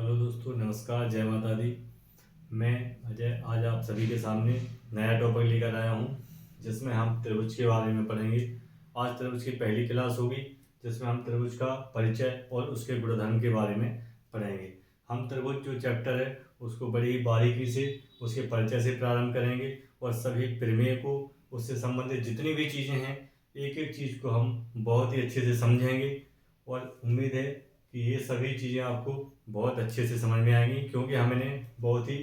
Hello दोस्तों, नमस्कार, जय माता दी। मैं अजय आज आप सभी के सामने नया टॉपिक लेकर आया हूँ, जिसमें हम त्रिभुज के बारे में पढ़ेंगे। आज त्रिभुज की पहली क्लास होगी, जिसमें हम त्रिभुज का परिचय और उसके गुणधर्म के बारे में पढ़ेंगे। हम त्रिभुज जो चैप्टर है उसको बड़ी बारीकी से उसके परिचय से प्रारंभ करेंगे और सभी प्रमेय को, उससे संबंधित जितनी भी चीज़ें हैं, एक एक चीज़ को हम बहुत ही अच्छे से समझेंगे। और उम्मीद है कि ये सभी चीज़ें आपको बहुत अच्छे से समझ में आएंगी, क्योंकि हमने बहुत ही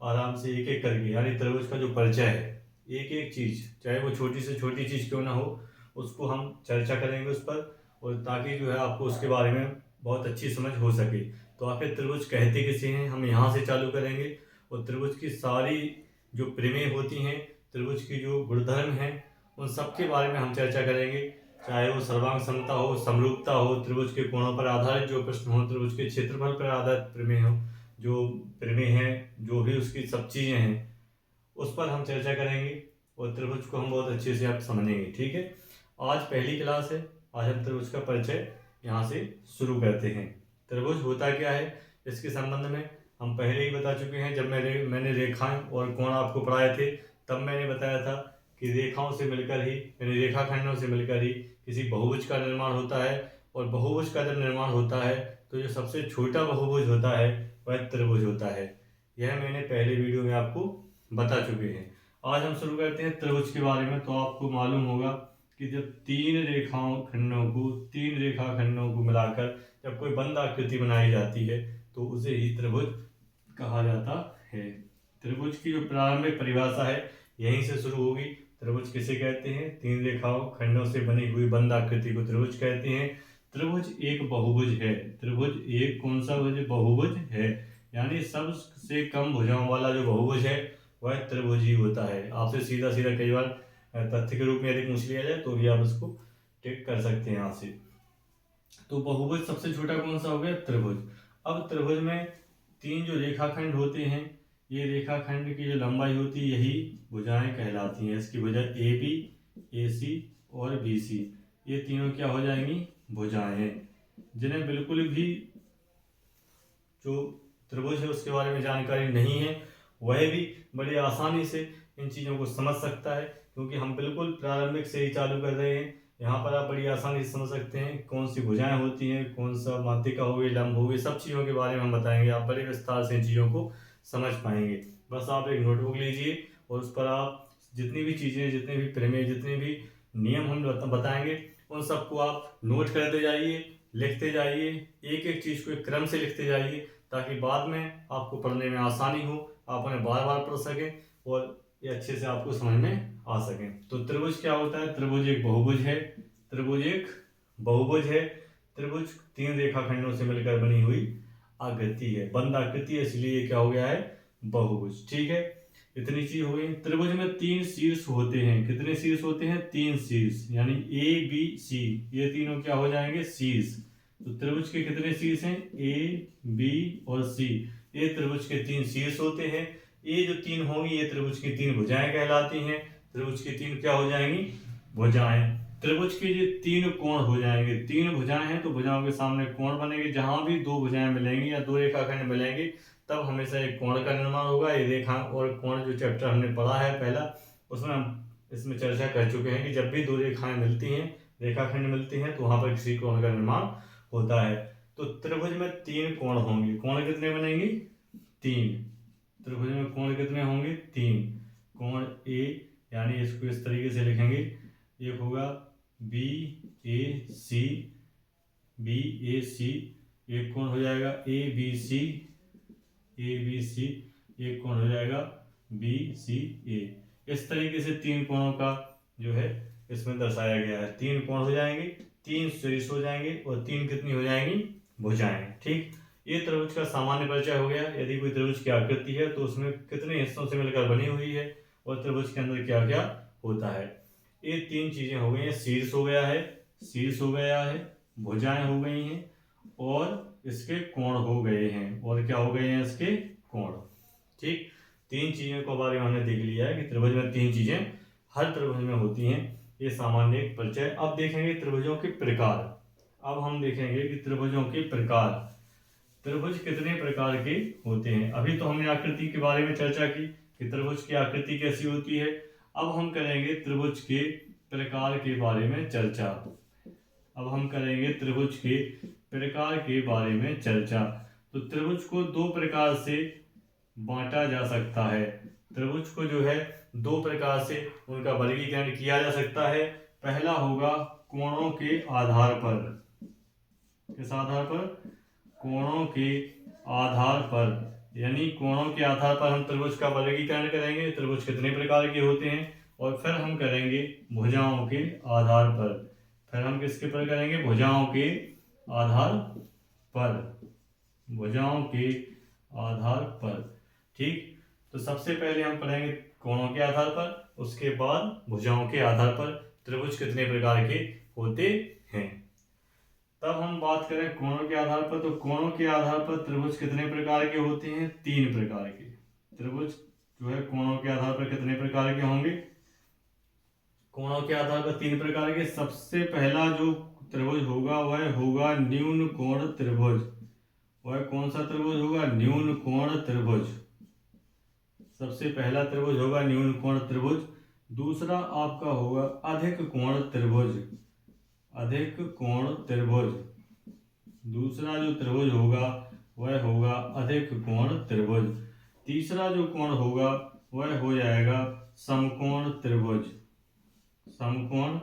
आराम से एक एक करके, यानी त्रिभुज का जो परिचय है, एक एक चीज़, चाहे वो छोटी से छोटी चीज़ क्यों ना हो, उसको हम चर्चा करेंगे उस पर, और ताकि जो है आपको उसके बारे में बहुत अच्छी समझ हो सके। तो आखिर त्रिभुज कहते किसे हैं, हम यहाँ से चालू करेंगे। और त्रिभुज की सारी जो प्रमेय होती हैं, त्रिभुज की जो गुणधर्म हैं, उन सब के बारे में हम चर्चा करेंगे। चाहे वो सर्वांग समता हो, समरूपता हो, त्रिभुज के कोणों पर आधारित जो प्रश्न हो, त्रिभुज के क्षेत्रफल पर आधारित प्रमेय हो, जो प्रमेय हैं, जो भी उसकी सब चीज़ें हैं, उस पर हम चर्चा करेंगे और त्रिभुज को हम बहुत अच्छे से आप समझेंगे। ठीक है, आज पहली क्लास है। आज हम त्रिभुज का परिचय यहाँ से शुरू करते हैं। त्रिभुज होता क्या है, इसके संबंध में हम पहले ही बता चुके हैं। जब मैंने रेखाएं और कोण आपको पढ़ाए थे, तब मैंने बताया था कि रेखाओं से मिलकर ही, यानी रेखाखंडों से मिलकर ही किसी बहुभुज का निर्माण होता है। और बहुभुज का जब निर्माण होता है तो जो सबसे छोटा बहुभुज होता है वह त्रिभुज होता है। यह मैंने पहले वीडियो में आपको बता चुके हैं। आज हम शुरू करते हैं त्रिभुज के बारे में। तो आपको मालूम होगा कि जब तीन रेखा खंडों को मिलाकर जब कोई बंद आकृति बनाई जाती है तो उसे ही त्रिभुज कहा जाता है। त्रिभुज की जो प्रारंभिक परिभाषा है यहीं से शुरू होगी। त्रिभुज किसे कहते हैं? तीन रेखाओं खंडों से बनी हुई बंद आकृति को त्रिभुज कहते हैं। त्रिभुज एक बहुभुज है। त्रिभुज एक कौन सा भुज? बहुभुज है, यानी सबसे कम भुजाओं वाला जो बहुभुज है वह त्रिभुज ही होता है। आपसे सीधा सीधा कई बार तथ्य के रूप में यदि पूछ लिया जाए तो भी आप उसको टिक कर सकते हैं यहाँ से। तो बहुभुज सबसे छोटा कौन सा हो गया? त्रिभुज। अब त्रिभुज में तीन जो रेखाखंड होते हैं, ये रेखाखंड की जो लंबाई होती है यही भुजाएं कहलाती हैं। इसकी भुजा ए बी, ए सी और बी सी, ये तीनों क्या हो जाएंगी? भुजाएं हैं, जिन्हें बिल्कुल भी जो त्रिभुज है उसके बारे में जानकारी नहीं है वह भी बड़ी आसानी से इन चीज़ों को समझ सकता है, क्योंकि हम बिल्कुल प्रारंभिक से ही चालू कर रहे हैं। यहाँ पर आप बड़ी आसानी से समझ सकते हैं कौन सी भुजाएं होती हैं, कौन सा माध्यिका हो गई, लंब हो गई, सब चीज़ों के बारे में हम बताएंगे। आप बड़े विस्तार से इन चीज़ों को समझ पाएंगे। बस आप एक नोटबुक लीजिए और उस पर आप जितनी भी चीज़ें, जितने भी प्रमेय, जितने भी नियम हम बताएंगे, उन सबको आप नोट करते जाइए, लिखते जाइए, एक एक चीज़ को एक क्रम से लिखते जाइए, ताकि बाद में आपको पढ़ने में आसानी हो, आप उन्हें बार बार पढ़ सकें और ये अच्छे से आपको समझ में आ सकें। तो त्रिभुज क्या होता है? त्रिभुज एक बहुभुज है। त्रिभुज एक बहुभुज है। त्रिभुज तीन रेखाखंडों से मिलकर बनी हुई आकृति है, बंद आकृति है, इसलिए क्या हो गया है? बहुभुज। ठीक है, इतनी चीज हो गई। त्रिभुज में तीन शीर्ष होते हैं। कितने शीर्ष होते हैं? तीन शीर्ष, यानी ए बी सी, ये तीनों क्या हो जाएंगे? शीर्ष। तो त्रिभुज के कितने शीर्ष हैं? ए बी और सी, ये त्रिभुज के तीन शीर्ष होते हैं। ये जो तीन होंगी ये त्रिभुज की तीन भुजाएं कहलाती हैं। त्रिभुज की तीन क्या हो जाएंगी? भुजाएं। त्रिभुज के जो तीन कोण हो जाएंगे, तीन भुजाएं हैं तो भुजाओं के सामने कोण बनेंगे। जहां भी दो भुजाएं मिलेंगी या दो रेखाखंड मिलेंगे तब हमेशा एक कोण का निर्माण होगा। ये रेखा और कोण जो चैप्टर हमने पढ़ा है पहला, उसमें हम इसमें चर्चा कर चुके हैं कि जब भी दो रेखाएं मिलती हैं, रेखाखंड मिलती हैं, तो वहां पर किसी कोण का निर्माण होता है। तो त्रिभुज में तीन कोण होंगे। कोण कितने बनेंगे? तीन। त्रिभुज में कोण कितने होंगे? तीन। कोण ए, यानी इसको इस तरीके से लिखेंगे, एक होगा बी ए सी, बी ए सी, एक कोण हो जाएगा A B C, A B C, एक कोण हो जाएगा बी सी ए। इस तरीके से तीन कोणों का जो है इसमें दर्शाया गया है। तीन कोण हो जाएंगे, तीन शीर्ष हो जाएंगे और तीन कितनी हो जाएंगी? भुजाएं। ठीक, ये त्रिभुज का सामान्य परिचय हो गया। यदि कोई त्रिभुज की आकृति है तो उसमें कितने हिस्सों से मिलकर बनी हुई है और त्रिभुज के अंदर क्या क्या होता है। ये तीन चीजें हो गई हैं। शीर्ष हो गया है, शीर्ष हो गया है, भुजाएं हो गई हैं और इसके कोण हो गए हैं। और क्या हो गए हैं? इसके कोण। ठीक, तीन चीजों को बारे में हमने देख लिया है कि त्रिभुज में तीन चीजें हर त्रिभुज में होती हैं। ये सामान्य एक परिचय। अब देखेंगे त्रिभुजों के प्रकार। अब हम देखेंगे कि त्रिभुजों के प्रकार। त्रिभुज कितने प्रकार के होते हैं। अभी तो हमने आकृति के बारे में चर्चा की कि त्रिभुज की आकृति कैसी होती है। अब हम करेंगे त्रिभुज के प्रकार के बारे में चर्चा। अब हम करेंगे त्रिभुज के प्रकार के बारे में चर्चा। तो त्रिभुज को दो प्रकार से बांटा जा सकता है। त्रिभुज को जो है दो प्रकार से उनका वर्गीकरण किया जा सकता है। पहला होगा कोणों के आधार पर। किस आधार पर? कोणों के आधार पर, यानी कोणों के आधार पर हम त्रिभुज का वर्गीकरण करेंगे, त्रिभुज कितने प्रकार के होते हैं। और फिर हम करेंगे भुजाओं के आधार पर। फिर हम किसके पर करेंगे? भुजाओं के आधार पर। भुजाओं के आधार पर, ठीक। तो सबसे पहले हम पढ़ेंगे कोणों के आधार पर, उसके बाद भुजाओं के आधार पर त्रिभुज कितने प्रकार के होते हैं। तब हम बात करें कोणों के आधार पर, तो कोणों के आधार पर त्रिभुज कितने प्रकार के होते हैं? 3 प्रकार के। त्रिभुज जो है कोणों के आधार पर कितने प्रकार के होंगे? कोणों के आधार पर 3 प्रकार के। सबसे पहला जो त्रिभुज होगा वह होगा न्यून कोण त्रिभुज। वह कौन सा त्रिभुज होगा? न्यून कोण त्रिभुज। सबसे पहला त्रिभुज होगा न्यून कोण त्रिभुज। दूसरा आपका होगा अधिक कोण त्रिभुज। अधिक कोण त्रिभुज। दूसरा जो त्रिभुज होगा वह होगा अधिक कोण त्रिभुज। तीसरा जो कोण होगा वह हो जाएगा समकोण त्रिभुज। समकोण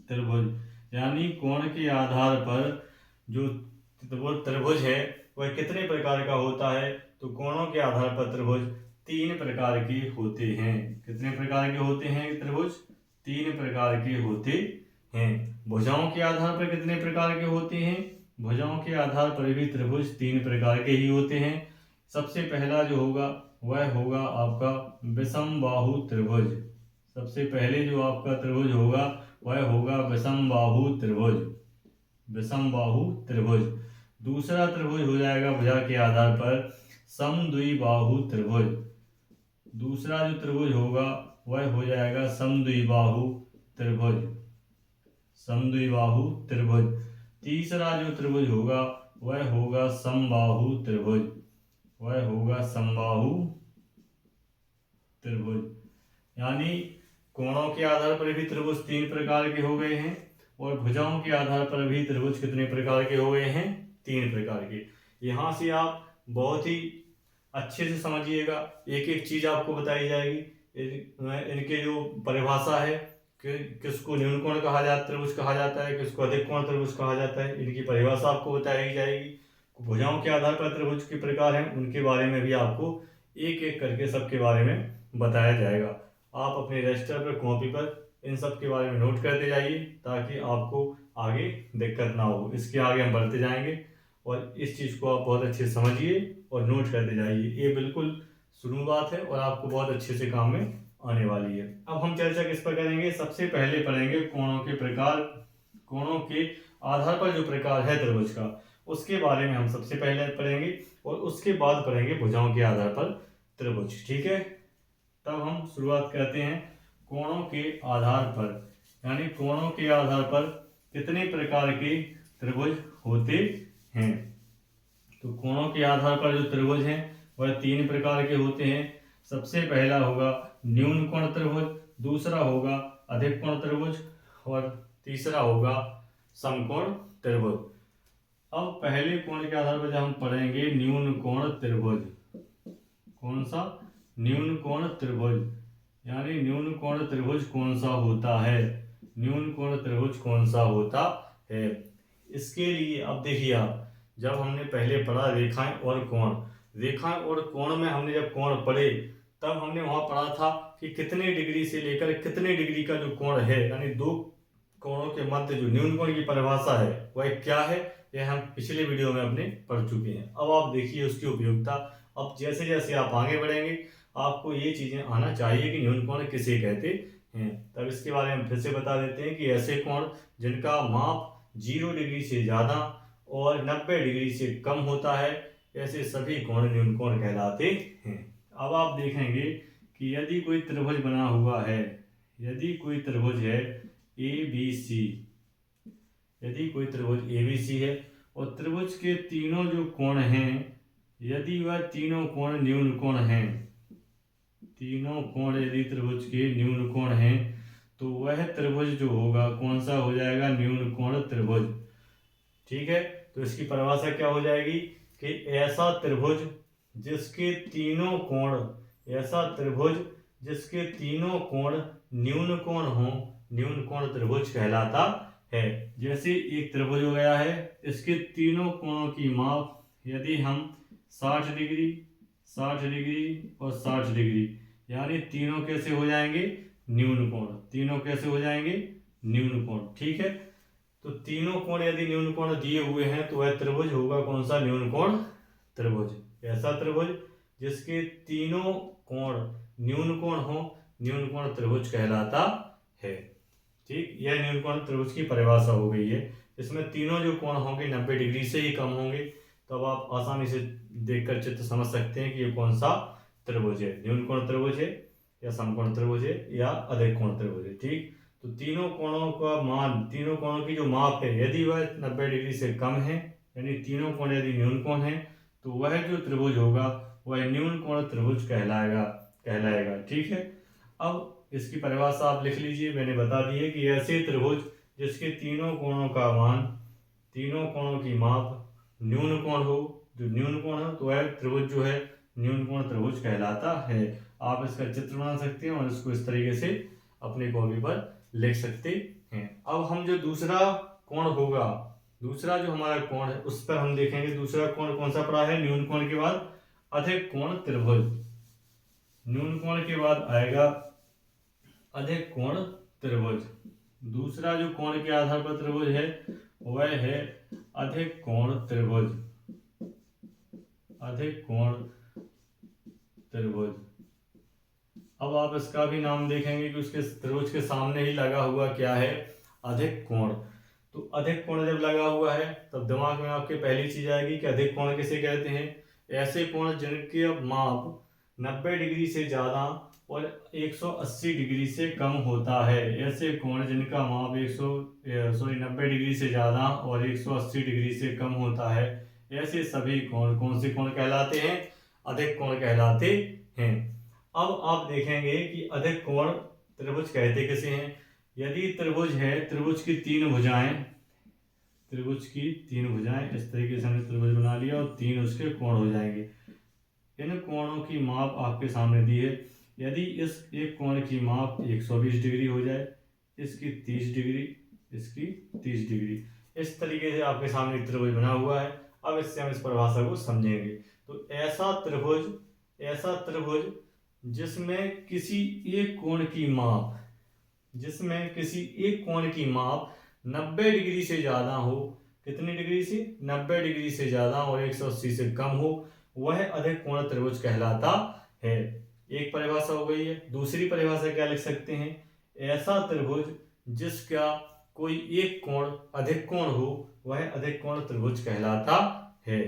त्रिभुज, यानी कोण के आधार पर जो त्रिभुज है वह कितने प्रकार का होता है। तो कोणों के आधार पर त्रिभुज 3 प्रकार के होते हैं। कितने प्रकार के होते हैं त्रिभुज? 3 प्रकार के होते हैं। भुजाओं के आधार पर कितने प्रकार के होते हैं? भुजाओं के आधार पर भी त्रिभुज 3 प्रकार के ही होते हैं। सबसे पहला जो होगा वह होगा आपका विषम बाहु त्रिभुज। सबसे पहले जो आपका त्रिभुज होगा वह होगा विषम बाहु त्रिभुज। विषम बाहु त्रिभुज। दूसरा त्रिभुज हो जाएगा भुजा के आधार पर समद्विबाहु त्रिभुज। दूसरा जो त्रिभुज होगा वह हो जाएगा समद्विबाहु त्रिभुज। समद्विबाहु त्रिभुज। तीसरा जो त्रिभुज होगा वह होगा समबाहु त्रिभुज। वह होगा समबाहु त्रिभुज। यानी कोणों के आधार पर भी त्रिभुज 3 प्रकार के हो गए हैं और भुजाओं के आधार पर भी त्रिभुज कितने प्रकार के हो गए हैं? 3 प्रकार के। यहाँ से आप बहुत ही अच्छे से समझिएगा, एक एक चीज आपको बताई जाएगी। इनके जो परिभाषा है कि किसको न्यून कोण कहा जाता, त्रिभुज कहा जाता है, किसको अधिक कोण त्रिभुज कहा जाता है, इनकी परिभाषा आपको बताई जाएगी। भुजाओं के आधार पर त्रिभुज के प्रकार हैं, उनके बारे में भी आपको एक एक करके सबके बारे में बताया जाएगा। आप अपने रजिस्टर पर, कॉपी पर इन सब के बारे में नोट करते जाइए ताकि आपको आगे दिक्कत ना हो। इसके आगे हम बढ़ते जाएंगे और इस चीज़ को आप बहुत अच्छे से समझिए और नोट करते जाइए। ये बिल्कुल शुरू बात है और आपको बहुत अच्छे से काम में आने वाली है। अब हम चर्चा किस पर करेंगे? सबसे पहले पढ़ेंगे कोणों के प्रकार। कोणों के आधार पर जो प्रकार है त्रिभुज का, उसके बारे में हम सबसे पहले पढ़ेंगे और उसके बाद पढ़ेंगे भुजाओं के आधार पर त्रिभुज। ठीक है, तब हम शुरुआत करते हैं कोणों के आधार पर। यानी कोणों के आधार पर कितने प्रकार के त्रिभुज होते हैं। तो कोणों के आधार पर जो त्रिभुज हैं वह 3 प्रकार के होते हैं। सबसे पहला होगा न्यून कोण त्रिभुज, दूसरा होगा अधिक कोण त्रिभुज और तीसरा होगा समकोण त्रिभुज। अब पहले कोण के आधार पर जब हम पढ़ेंगे न्यून कोण त्रिभुज। कौन सा? न्यून कोण त्रिभुज। यानी न्यून कोण त्रिभुज कौन सा होता है? न्यून कोण त्रिभुज कौन सा होता है? इसके लिए अब देखिए आप, जब हमने पहले पढ़ा रेखाएं और कोण, रेखाएं और कोण में हमने जब कोण पढ़े तब हमने वहां पढ़ा था कि कितने डिग्री से लेकर कितने डिग्री का जो कोण है, यानी 2 कोणों के मध्य जो न्यून कोण की परिभाषा है वह क्या है, यह हम पिछले वीडियो में अपने पढ़ चुके हैं। अब आप देखिए उसकी उपयोगिता। अब जैसे जैसे आप आगे बढ़ेंगे आपको ये चीजें आना चाहिए कि न्यून कोण किसे कहते हैं। तब इसके बारे में फिर से बता देते हैं कि ऐसे कोण जिनका माप 0 डिग्री से ज़्यादा और 90 डिग्री से कम होता है, ऐसे सभी कोण न्यून कोण कहलाते हैं। अब आप देखेंगे कि यदि कोई त्रिभुज बना हुआ है, यदि कोई त्रिभुज है ABC, यदि कोई त्रिभुज ABC है और त्रिभुज के तीनों जो कोण हैं, यदि वह तीनों कोण न्यून कोण हैं, तीनों कोण यदि त्रिभुज के न्यून कोण हैं, तो वह त्रिभुज जो होगा कौन सा हो जाएगा, न्यून कोण त्रिभुज। ठीक है, तो इसकी परिभाषा क्या हो जाएगी कि ऐसा त्रिभुज जिसके तीनों कोण, ऐसा त्रिभुज जिसके तीनों कोण न्यून कोण हो, न्यून कोण त्रिभुज कहलाता है। जैसे एक त्रिभुज हो गया है, इसके तीनों कोणों की माप यदि हम 60 डिग्री, 60 डिग्री और 60 डिग्री, यानी तीनों कैसे हो जाएंगे, न्यून कोण, तीनों कैसे हो जाएंगे, न्यून कोण। ठीक है, तो तीनों कोण यदि न्यून कोण दिए हुए हैं तो वह त्रिभुज होगा कौन सा, न्यून कोण त्रिभुज। ऐसा त्रिभुज जिसके तीनों कोण न्यून कोण हो, न्यून कोण त्रिभुज कहलाता है। ठीक, यह न्यून कोण त्रिभुज की परिभाषा हो गई है। इसमें तीनों जो कोण होंगे 90 डिग्री से ही कम होंगे, तब आप आसानी से देखकर चित्र समझ सकते हैं कि ये कौन सा त्रिभुज है, न्यून कोण त्रिभुज है या समकोण त्रिभुज है या अधिक कोण त्रिभुज है। ठीक, तो तीनों कोणों का मान, तीनों कोणों की जो माप है, यदि वह 90 डिग्री से कम है, यानी तीनों कोण यदि न्यून कोण है, तो वह जो त्रिभुज होगा वह न्यून कोण त्रिभुज कहलाएगा। ठीक है, अब इसकी परिभाषा आप लिख लीजिए, मैंने बता दी है कि ऐसे त्रिभुज जिसके तीनों कोणों का मान, तीनों कोणों की माप न्यून कोण हो, जो न्यून कोण हो तो वह त्रिभुज जो है न्यून कोण त्रिभुज कहलाता है। आप इसका चित्र बना सकते हैं और इसको इस तरीके से अपनी कॉपी पर लिख सकते हैं। अब हम जो दूसरा कोण होगा, दूसरा जो हमारा कोण है उस पर हम देखेंगे। दूसरा कोण कौन सा पड़ा है, न्यून कोण के बाद अधिक कोण त्रिभुज, न्यून कोण के बाद आएगा अधिक कोण त्रिभुज। दूसरा जो कोण के आधार पर त्रिभुज है वह है अधिक कोण त्रिभुज, अधिक कोण त्रिभुज। अब आप इसका भी नाम देखेंगे कि उसके त्रिभुज के सामने ही लगा हुआ क्या है, अधिक कोण। तो अधिक कोण जब लगा हुआ है तब दिमाग में आपके पहली चीज आएगी कि अधिक कोण किसे कहते हैं, ऐसे कोण जिनके माप 90 डिग्री से ज्यादा और 180 डिग्री से कम होता है। ऐसे कोण जिनका माप 90 डिग्री से ज्यादा और 180 डिग्री से कम होता है, ऐसे सभी कोण कौन से कोण कहलाते हैं, अधिक कोण कहलाते हैं। अब आप देखेंगे कि अधिक कोण त्रिभुज कहते किसे हैं। यदि त्रिभुज है, त्रिभुज की तीन भुजाएं, त्रिभुज की तीन भुजाएं, इस तरीके से हमने त्रिभुज बना लिया और तीन उसके कोण हो जाएंगे। इन कोणों की माप आपके सामने दी है। यदि इस एक कोण की माप 120 डिग्री हो जाए, इसकी 30 डिग्री, इसकी 30 डिग्री, इस तरीके से आपके सामने एक त्रिभुज बना हुआ है। अब इससे हम इस परिभाषा को समझेंगे। तो ऐसा त्रिभुज जिसमें किसी एक कोण की माप, जिसमें किसी एक कोण की माप 90 डिग्री से ज्यादा हो, कितनी डिग्री से, 90 डिग्री से ज्यादा और 180 से कम हो, वह अधिक कोण त्रिभुज कहलाता है। एक परिभाषा हो गई है। दूसरी परिभाषा क्या लिख सकते हैं, ऐसा त्रिभुज जिसका कोई एक कोण अधिक कोण हो, वह अधिक कोण त्रिभुज कहलाता है।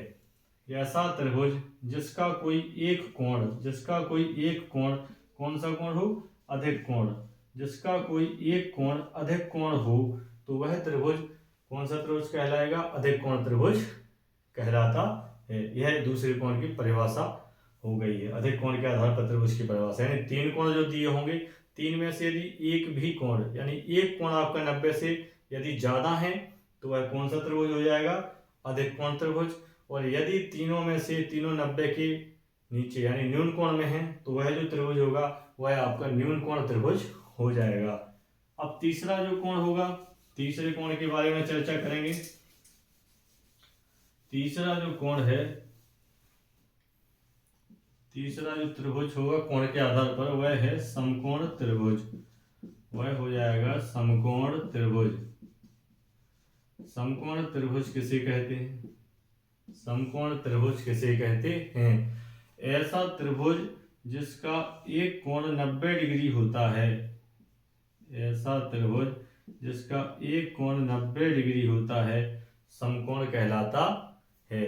ऐसा त्रिभुज जिसका कोई एक कोण, कौन सा कोण हो, अधिक कोण, जिसका कोई एक कोण अधिक कोण हो, तो वह त्रिभुज कौन सा त्रिभुज कहलाएगा, अधिक कोण त्रिभुज कहलाता है। यह दूसरे कोण की परिभाषा हो गई है। अधिक कोण के आधार पर त्रिभुज की परिभाषा, यानी तीन कोण जो दिए होंगे, तीन में से यदि एक भी कोण, यानी एक कोण आपका 90 से यदि ज्यादा है तो वह कौन सा त्रिभुज हो जाएगा, अधिक कोण त्रिभुज। और यदि तीनों में से तीनों 90 के नीचे यानी न्यून कोण में है तो वह जो त्रिभुज होगा वह आपका न्यून कोण त्रिभुज हो जाएगा। अब तीसरा जो कोण होगा, तीसरे कोण के बारे में चर्चा करेंगे। तीसरा जो कोण है, तीसरा जो त्रिभुज होगा कोण के आधार पर वह है समकोण त्रिभुज, वह हो जाएगा समकोण त्रिभुज। समकोण त्रिभुज किसे कहते हैं, समकोण त्रिभुज किसे कहते हैं, ऐसा त्रिभुज जिसका एक कोण 90 डिग्री होता है, ऐसा त्रिभुज जिसका एक कोण 90 डिग्री होता है समकोण कहलाता है।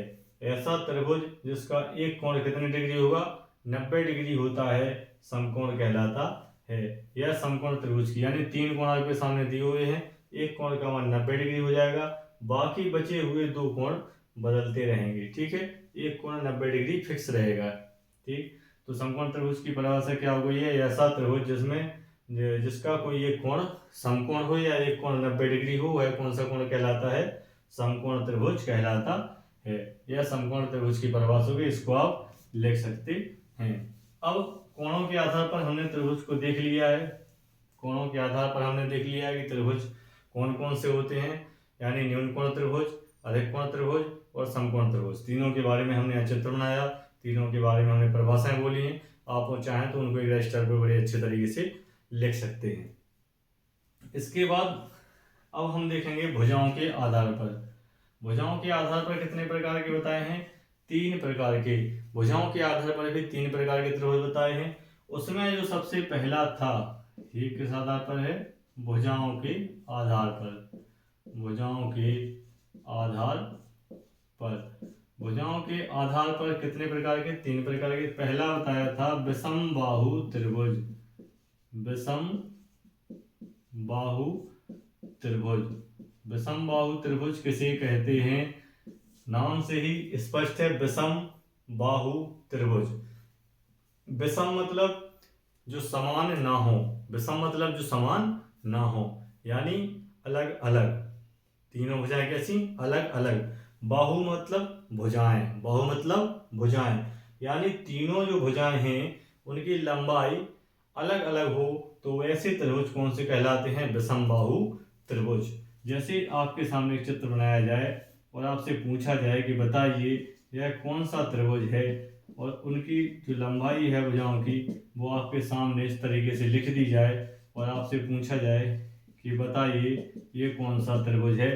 ऐसा त्रिभुज जिसका एक कोण कितनी डिग्री होगा, 90 डिग्री होता है, समकोण कहलाता है। यह समकोण त्रिभुज की, यानी तीन कोण आपके सामने दिए हुए हैं, एक कोण का मान 90 डिग्री हो जाएगा, बाकी बचे हुए दो कोण बदलते रहेंगे। ठीक है, एक कोण 90 डिग्री फिक्स रहेगा। ठीक, तो समकोण त्रिभुज की परिभाषा क्या हो गई है? ऐसा त्रिभुज जिसका कोई एक कोण समकोण हो या एक कोण 90 डिग्री हो, वह कौन सा कोण कहलाता है? समकोण त्रिभुज कहलाता है। यह समकोण त्रिभुज की परिभाषा होगी, इसको आप लिख सकते हैं। अब कोणों के आधार पर हमने त्रिभुज को देख लिया है। कोणों के आधार पर हमने देख लिया है कि त्रिभुज कौन कौन से होते हैं, यानी न्यून कोण त्रिभुज, अधिक कोण त्रिभुज और समकोण त्रिभुज। तीनों के बारे में हमने चित्र बनाया, तीनों के बारे में हमने परिभाषाएं बोली हैं। आप चाहें तो उनको एक रजिस्टर पर बड़े अच्छे तरीके से लिख सकते हैं। इसके बाद अब हम देखेंगे भुजाओं के आधार पर। भुजाओं के आधार पर कितने प्रकार के बताए हैं? 3 प्रकार के। भुजाओं के आधार पर भी 3 प्रकार के त्रिभुज बताए हैं। उसमें जो सबसे पहला था, ये किस आधार पर है? भुजाओं के आधार पर। भुजाओं के आधार पर। भुजाओं के आधार पर कितने प्रकार के? 3 प्रकार के। पहला बताया था विषम बाहु त्रिभुज। विषम बाहु त्रिभुज। विषम बाहु त्रिभुज किसे कहते हैं? नाम से ही स्पष्ट है, विषम बाहु त्रिभुज। विषम मतलब जो समान ना हो। विषम मतलब जो समान ना हो, यानी अलग अलग। तीनों भुजाएं कैसी? अलग अलग। बाहु मतलब भुजाएं। बाहु मतलब भुजाएं, यानी तीनों जो भुजाएं हैं उनकी लंबाई अलग अलग हो, तो ऐसे त्रिभुज कौन से कहलाते हैं? विषम बाहु त्रिभुज। जैसे आपके सामने एक चित्र बनाया जाए और आपसे पूछा जाए कि बताइए यह कौन सा त्रिभुज है, और उनकी जो लंबाई है भुजाओं की वो आपके सामने इस तरीके से लिख दी जाए और आपसे पूछा जाए कि बताइए ये कौन सा त्रिभुज है,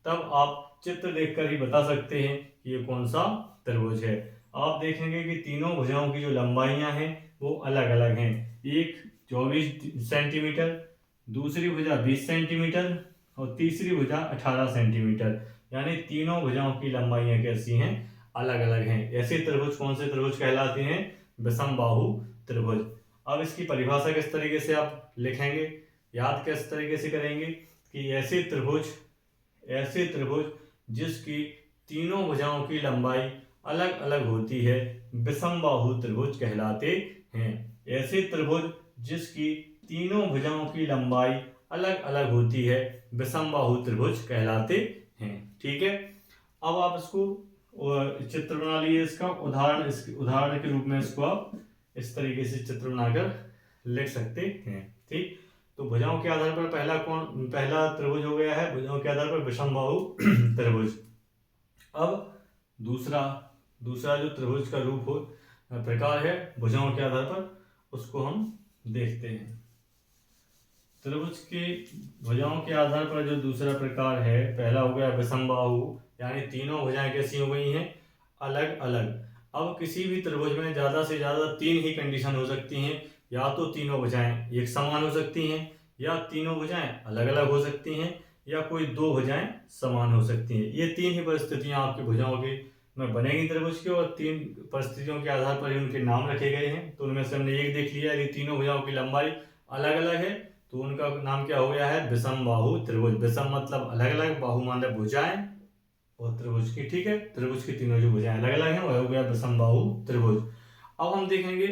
तब आप चित्र देखकर ही बता सकते हैं कि ये कौन सा त्रिभुज है। आप देखेंगे कि तीनों भुजाओं की जो लंबाइयां हैं वो अलग अलग हैं। एक 24 सेंटीमीटर, दूसरी भुजा 20 सेंटीमीटर और तीसरी भुजा 18 सेंटीमीटर, यानी तीनों भुजाओं की लंबाइयां कैसी हैं? अलग अलग हैं। ऐसे त्रिभुज कौन से त्रिभुज कहलाते हैं? विषम बाहु त्रिभुज। अब इसकी परिभाषा किस तरीके से आप लिखेंगे, याद किस तरीके से करेंगे कि ऐसे त्रिभुज जिसकी तीनों भुजाओं की लंबाई अलग अलग होती है विषम बाहु त्रिभुज कहलाते हैं। ऐसे त्रिभुज जिसकी तीनों भुजाओं की लंबाई अलग अलग होती है विषम बाहु त्रिभुज कहलाते हैं। ठीक है, अब आप इसको चित्र बना लिए। इसका उदाहरण के रूप में इसको आप इस तरीके से चित्र बनाकर लिख सकते हैं। ठीक, तो भुजाओं के आधार पर पहला त्रिभुज हो गया है, भुजाओं के आधार पर विषम बाहु त्रिभुज। अब दूसरा जो त्रिभुज का रूप हो प्रकार है भुजाओं के आधार पर, उसको हम देखते हैं। त्रिभुज के भुजाओं के आधार पर जो दूसरा प्रकार है, पहला हो गया विषम बाहु, यानी तीनों भुजाएं कैसी हो गई हैं? अलग अलग। अब किसी भी त्रिभुज में ज्यादा से ज्यादा 3 ही कंडीशन हो सकती हैं। या तो तीनों भुजाएं एक समान हो सकती हैं, या तीनों भुजाएं अलग अलग हो सकती हैं, या कोई 2 भुजाएं समान हो सकती हैं। ये 3 ही परिस्थितियां आपकी भुजाओं की में बनेगी त्रिभुज की, और 3 परिस्थितियों के आधार पर ही उनके नाम रखे गए हैं। तो उनमें से हमने एक देख लिया कि तीनों भुजाओं की लंबाई अलग अलग है, तो उनका नाम क्या हो गया है? विषम बाहु त्रिभुज। विषम मतलब अलग अलग, बाहु मतलब भुजाएं, और त्रिभुज की, ठीक है, त्रिभुज की तीनों जो भुजाएं अलग अलग हैं वह हो गया विषम बाहु त्रिभुज। अब हम देखेंगे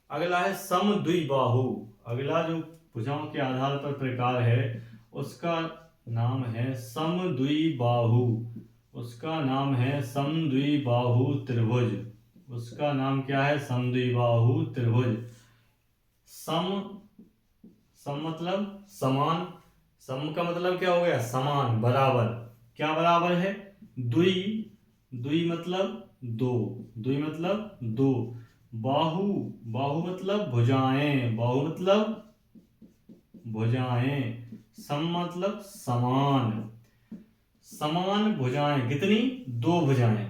अगला है समद्विबाहु। अगला जो भुजाओं के आधार पर प्रकार है उसका नाम है समद्विबाहु। उसका नाम है समद्विबाहु त्रिभुज। उसका नाम क्या है? समद्विबाहु त्रिभुज। सम मतलब समान। सम का मतलब क्या हो गया? समान, बराबर। क्या बराबर है? द्वि मतलब दो। द्वि मतलब दो। बाहु मतलब भुजाएं। बाहु मतलब भुजाएं। सम मतलब समान। समान भुजाएं कितनी? 2 भुजाएं।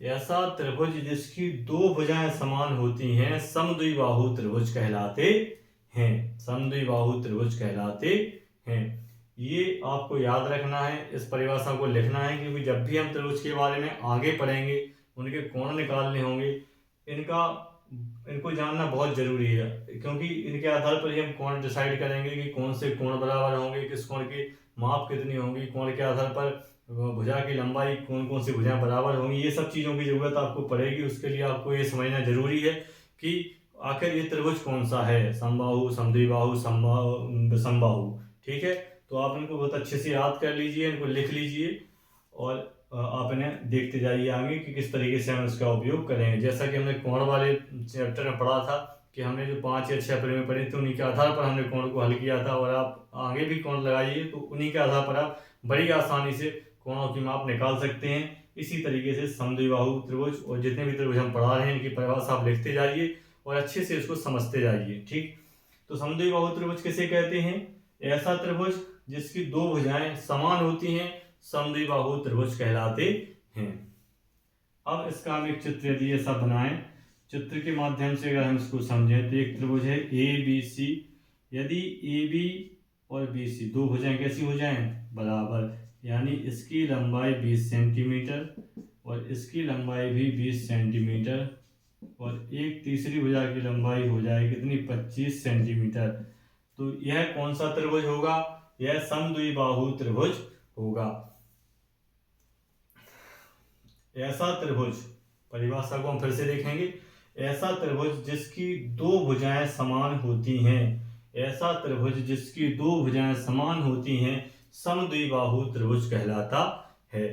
ऐसा त्रिभुज जिसकी 2 भुजाएं समान होती हैं समद्विबाहु त्रिभुज कहलाते हैं। समद्विबाहु त्रिभुज कहलाते हैं। ये आपको याद रखना है, इस परिभाषा को लिखना है, क्योंकि जब भी हम त्रिभुज के बारे में आगे पढ़ेंगे, उनके कोण निकालने होंगे, इनको जानना बहुत जरूरी है, क्योंकि इनके आधार पर ही हम कोण डिसाइड करेंगे कि कौन से कोण बराबर होंगे, किस कोण की माप कितनी होंगी। कोण के आधार पर भुजा की लंबाई, कौन कौन सी भुजाएं बराबर होंगी, ये सब चीज़ों की ज़रूरत आपको पड़ेगी। उसके लिए आपको ये समझना जरूरी है कि आखिर ये त्रिभुज कौन सा है, समबाहु, समद्विबाहु, समबाहु। ठीक है, तो आप इनको बहुत अच्छे से याद कर लीजिए, इनको लिख लीजिए और आप इन्हें देखते जाइए आगे कि किस तरीके से हम इसका उपयोग करेंगे। जैसा कि हमने कोण वाले चैप्टर में पढ़ा था कि हमने जो 5 या 6 परिमेय पढ़े थे उन्हीं के आधार पर हमने कोण को हल किया था, और आप आगे भी कोण लगाइए तो उन्हीं के आधार पर आप बड़ी आसानी से कोणों की माप निकाल सकते हैं। इसी तरीके से समद्विबाहु त्रिभुज और जितने भी त्रिभुज हम पढ़ा रहे हैं इनकी परिभाषा आप लिखते जाइए और अच्छे से इसको समझते जाइए। ठीक, तो समद्विबाहु त्रिभुज किसे कहते हैं? ऐसा त्रिभुज जिसकी दो भुजाएं समान होती हैं समद्विबाहु त्रिभुज कहलाते हैं। अब इसका हम एक चित्र यदि ऐसा बनाएं, चित्र के माध्यम से अगर हम इसको समझें तो एक त्रिभुज है ए बी सी। यदि ए बी और बी सी दो भुजाएं कैसी हो जाएं? बराबर, यानी इसकी लंबाई 20 सेंटीमीटर और इसकी लंबाई भी 20 सेंटीमीटर और एक तीसरी भुजा की लंबाई हो जाए कितनी? 25 सेंटीमीटर। तो यह कौन सा त्रिभुज होगा? यह समद्विबाहु त्रिभुज होगा। ऐसा त्रिभुज, परिभाषा को हम फिर से देखेंगे, ऐसा त्रिभुज जिसकी दो भुजाएं समान होती हैं, ऐसा त्रिभुज जिसकी दो भुजाएं समान होती हैं समद्विबाहु त्रिभुज कहलाता है।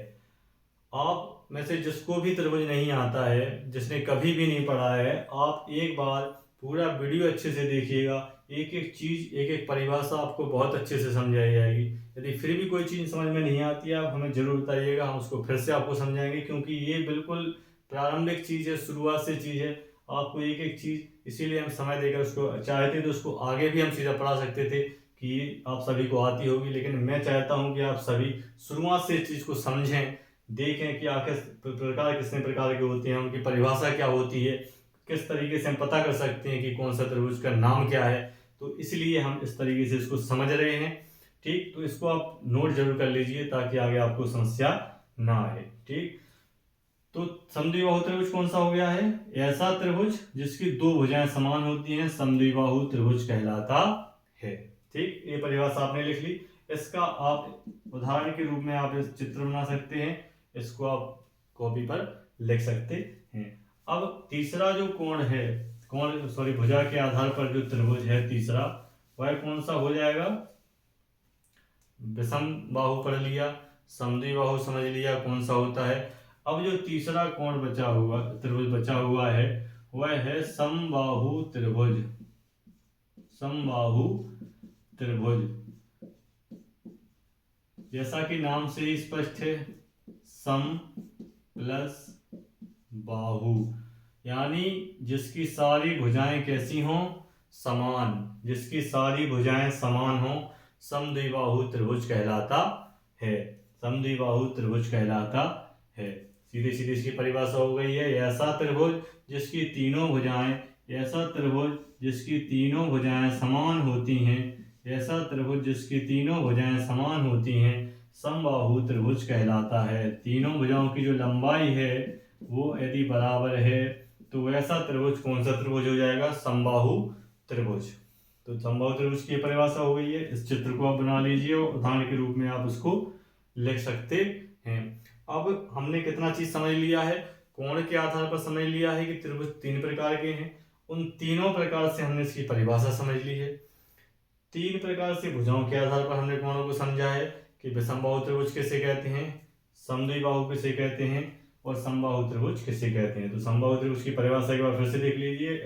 आप में से जिसको भी त्रिभुज नहीं आता है, जिसने कभी भी नहीं पढ़ा है, आप एक बार पूरा वीडियो अच्छे से देखिएगा, एक एक चीज, एक एक परिभाषा आपको बहुत अच्छे से समझाई जाएगी। यदि फिर भी कोई चीज समझ में नहीं आती है आप हमें जरूर बताइएगा, हम उसको फिर से आपको समझाएंगे, क्योंकि ये बिल्कुल प्रारंभिक चीज है, शुरुआत से चीज है। आपको एक एक चीज, इसीलिए हम समय देकर उसको चाहते तो उसको आगे भी हम सीधा पढ़ा सकते थे कि आप सभी को आती होगी, लेकिन मैं चाहता हूँ कि आप सभी शुरुआत से इस चीज को समझें, देखें कि आखिर प्रकार कितने प्रकार के होते हैं, उनकी परिभाषा क्या होती है, किस तरीके से हम पता कर सकते हैं कि कौन सा त्रिभुज का नाम क्या है। तो इसलिए हम इस तरीके से इसको समझ रहे हैं। ठीक, तो इसको आप नोट जरूर कर लीजिए ताकि आगे आपको समस्या ना आए। ठीक, तो समद्विबाहु त्रिभुज कौन सा हो गया है? ऐसा त्रिभुज जिसकी दो भुजाएं समान होती हैं समद्विबाहु त्रिभुज कहलाता है। ठीक, ये परिभाषा आपने लिख ली। इसका आप उदाहरण के रूप में आप इस चित्र बना सकते हैं, इसको आप कॉपी पर लिख सकते हैं। अब तीसरा जो कोण है, भुजा के आधार पर जो त्रिभुज है तीसरा, वह कौन सा हो जाएगा? विषम बाहु पढ़ लिया, समद्विबाहु समझ लिया कौन सा होता है। अब जो तीसरा कोण बचा हुआ, त्रिभुज बचा हुआ है, वह है समबाहु त्रिभुज। समबाहु त्रिभुज, जैसा कि नाम से ही स्पष्ट है, सम प्लस बाहु, यानी जिसकी सारी भुजाएं कैसी हों? समान। जिसकी सारी भुजाएं समान हों समद्विबाहु त्रिभुज कहलाता है। समद्विबाहु त्रिभुज कहलाता है। सीधे सीधे इसकी परिभाषा हो गई है, ऐसा त्रिभुज जिसकी तीनों भुजाएं, ऐसा त्रिभुज जिसकी तीनों भुजाएं समान होती हैं, ऐसा त्रिभुज जिसकी तीनों भुजाएं समान होती हैं समबाहु त्रिभुज कहलाता है। तीनों भुजाओं की जो लंबाई है वो यदि बराबर है तो वैसा त्रिभुज कौन सा त्रिभुज हो जाएगा? समबाहु त्रिभुज। तो समबाहु त्रिभुज की परिभाषा हो गई है। इस चित्र को आप बना लीजिए और उदाहरण के रूप में आप उसको लिख सकते हैं। अब हमने कितना चीज समझ लिया है? कोण के आधार पर समझ लिया है कि त्रिभुज तीन प्रकार के हैं। उन तीनों प्रकार से हमने इसकी परिभाषा समझ ली है। तीन प्रकार से भुजाओं के आधार पर हमने कोणों को समझा है कि विषमबाहु त्रिभुज किसे कहते हैं, समद्विबाहु किसे कहते हैं और समबाहु त्रिभुज किसे कहते हैं। तो समबाहु त्रिभुज की परिभाषा एक बार फिर से देख लीजिए।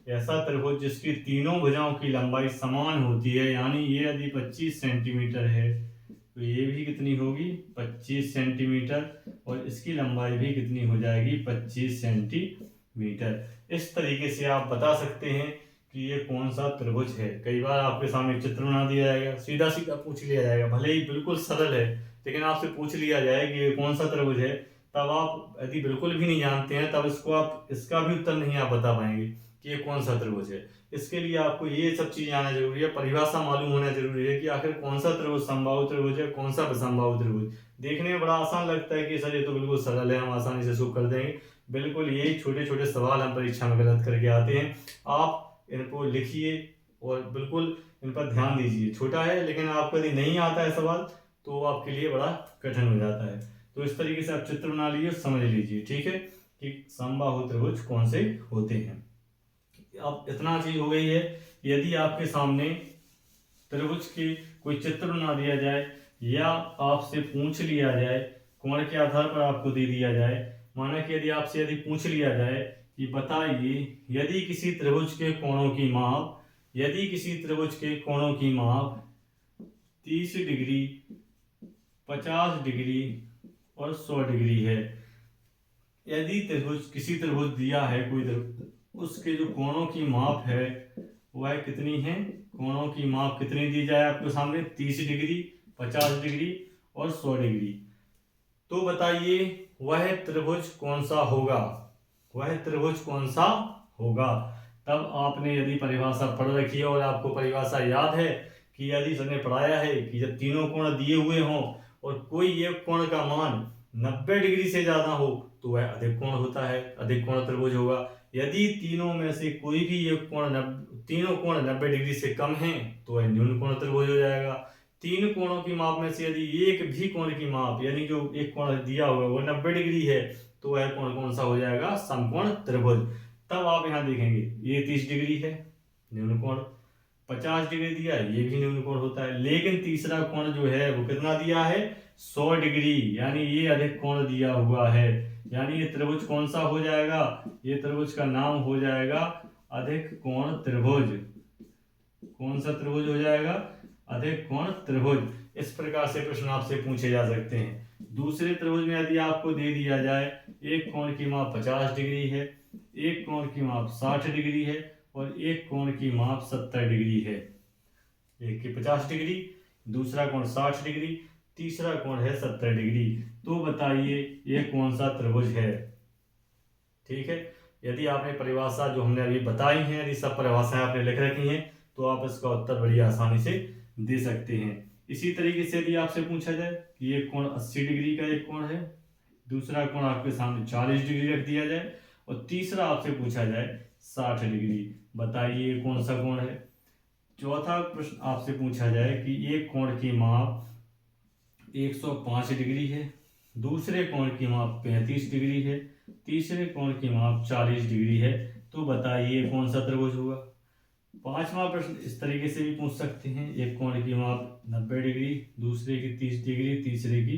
ऐसा त्रिभुज जिसकी तीनों भुजाओं की लंबाई समान होती है, यानी ये यदि 25 सेंटीमीटर है तो ये भी कितनी होगी? 25 सेंटीमीटर, और इसकी लंबाई भी कितनी हो जाएगी? 25 सेंटीमीटर। इस तरीके से आप बता सकते हैं कि ये कौन सा त्रिभुज है। कई बार आपके सामने चित्र बना दिया जाएगा, सीधा सीधा पूछ लिया जाएगा, भले ही बिल्कुल सरल है, लेकिन आपसे पूछ लिया जाए कि ये कौन सा त्रिभुज है, तब आप यदि बिल्कुल भी नहीं जानते हैं तब इसका भी उत्तर नहीं आप बता पाएंगे कि ये कौन सा त्रिभुज है। इसके लिए आपको ये सब चीजें आना जरूरी है, परिभाषा मालूम होना जरूरी है कि आखिर कौन सा त्रिभुज समबाहु त्रिभुज है, कौन सा विषमबाहु त्रिभुज। देखने में बड़ा आसान लगता है कि सर ये तो बिल्कुल सरल है, हम आसानी से इसको कर देंगे। बिल्कुल यही छोटे छोटे सवाल हम परीक्षा में गलत करके आते हैं। आप इनको लिखिए और बिल्कुल इन पर ध्यान दीजिए। छोटा है लेकिन आपको यदि नहीं आता है सवाल तो वो आपके लिए बड़ा कठिन हो जाता है। तो इस तरीके से आप चित्र बना लीजिए, समझ लीजिए, ठीक है, कि समबाहु त्रिभुज कौन से होते हैं। अब इतना चीज हो गई है। यदि आपके सामने त्रिभुज के कोई चित्र बना दिया जाए या आपसे पूछ लिया जाए, कोण के आधार पर आपको दे दिया जाए, माना कि यदि पूछ लिया जाए कि बताइए यदि किसी त्रिभुज के कोणों की माप, यदि किसी त्रिभुज के कोणों की माप 30 डिग्री, 50 डिग्री और 100 डिग्री है, यदि किसी त्रिभुज दिया है कोई त्रिभुज, उसके जो कोणों की माप है वह कितनी है, कोणों की माप कितनी दी जाए आपके सामने, 30 डिग्री, 50 डिग्री और 100 डिग्री, तो बताइए वह त्रिभुज कौन सा होगा, वह त्रिभुज कौन सा होगा। तब आपने यदि परिभाषा पढ़ रखी है और आपको परिभाषा याद है कि यदि सर ने पढ़ाया है कि जब तीनों कोण दिए हुए हों और कोई एक कोण का मान 90 डिग्री से ज्यादा हो तो वह अधिक कोण होता है, अधिक कोण त्रिभुज होगा। यदि तीनों में से कोई भी एक कोण तीनों कोण 90 डिग्री से कम है तो वह न्यून कोण त्रिभुज हो जाएगा। तीन कोणों की माप में से यदि एक भी कोण की माप, यानी जो एक कोण दिया हुआ है वो 90 डिग्री है तो वह कोण कौन सा हो जाएगा, समकोण त्रिभुज। तब आप यहाँ देखेंगे ये 30 डिग्री है, न्यून कोण, 50 डिग्री दिया है, ये भी न्यून कोण होता है, लेकिन तीसरा कोण जो है वो कितना दिया है, 100 डिग्री, यानी ये अधिक कोण दिया हुआ है, यानी ये त्रिभुज कौन सा हो जाएगा, ये त्रिभुज का नाम हो जाएगा अधिक कोण त्रिभुज। कौन सा त्रिभुज हो जाएगा, अधिक कोण त्रिभुज। इस प्रकार से प्रश्न आपसे पूछे जा सकते हैं। दूसरे त्रिभुज में यदि आपको दे दिया जाए एक कोण की माप 50 डिग्री है, एक कोण की माप 60 डिग्री है और एक कोण की माप 70 डिग्री है, एक की 50 डिग्री, दूसरा कोण 60 डिग्री, तीसरा कोण है 70 डिग्री, तो बताइए ये कौन सा त्रिभुज है। ठीक है, यदि आपने परिभाषा जो हमने अभी बताई है, यदि सब परिभाषाएं आपने लिख रखी हैं तो आप इसका उत्तर बड़ी आसानी से दे सकते हैं। इसी तरीके से यदि आपसे पूछा जाए कि ये कोण 80 डिग्री का एक कोण है, दूसरा कोण आपके सामने 40 डिग्री रख दिया जाए और तीसरा आपसे पूछा जाए 60 डिग्री, बताइए ये कौन सा कोण है। चौथा प्रश्न आपसे पूछा जाए कि एक कोण की माप 105 डिग्री है, दूसरे कोण की माप 35 डिग्री है, तीसरे कोण की माप 40 डिग्री है, तो बताइए कौन सा त्रिभुज होगा। पांचवा प्रश्न इस तरीके से भी पूछ सकते हैं, एक कोण की माप 90 डिग्री, दूसरे की 30 डिग्री, तीसरे की